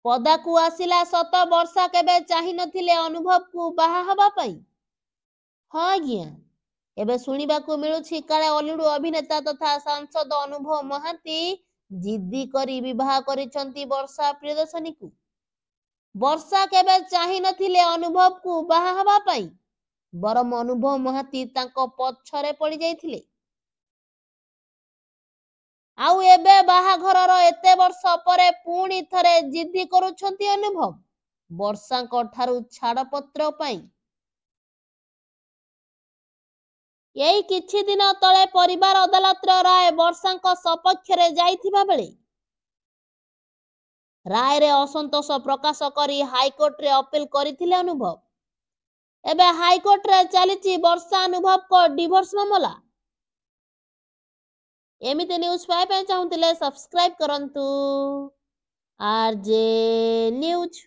ପଦାକୁ ଆସିଲା ସତ, ବର୍ଷା କେବେ ଚାହିଁ ନଥିଲେ ଅନୁଭବକୁ ବାହା ହେବା ପାଇଁ। ହଁ ଆଜ୍ଞା, ଏବେ ଶୁଣିବାକୁ ମିଳୁଛି କାଳେ ଅଲିଉଡ ଅଭିନେତା ତଥା ସାଂସଦ ଅନୁଭବ ମହାନ୍ତି ଜିଦ୍ଦି କରି ବିବାହ କରିଛନ୍ତି ବର୍ଷା ପ୍ରିୟଦର୍ଶନୀକୁ। ବର୍ଷା କେବେ ଚାହିଁ ନଥିଲେ ଅନୁଭବକୁ ବାହା ହେବା ପାଇଁ, ବରଂ ଅନୁଭବ ମହାନ୍ତି ତାଙ୍କ ପଛରେ ପଡି ଯାଇଥିଲେ। ଆଉ ଏବେ ବାହାଘରର ଏତେ ବର୍ଷ ପରେ ପୁଣି ଥରେ ଜିଦ୍ଦି କରୁଛନ୍ତି ଅନୁଭବ ବର୍ଷାଙ୍କ ଠାରୁ ଛାଡପତ୍ର ପାଇଁ। ଏଇ କିଛି ଦିନ ତଳେ ପରିବାର ଅଦାଲତର ରାୟ ବର୍ଷାଙ୍କ ସପକ୍ଷରେ ଯାଇଥିବା ବେଳେ ରାୟରେ ଅସନ୍ତୋଷ ପ୍ରକାଶ କରି ହାଇକୋର୍ଟରେ ଅପିଲ କରିଥିଲେ ଅନୁଭବ। ଏବେ ହାଇକୋର୍ଟରେ ଚାଲିଛି ବର୍ଷା ଅନୁଭବଙ୍କ ଡିଭୋର୍ସ ମାମଲା। एमिति न्यूज पाइबा चाहूଥିଲେ सब्सक्राइब करंतु आरजे न्यूज।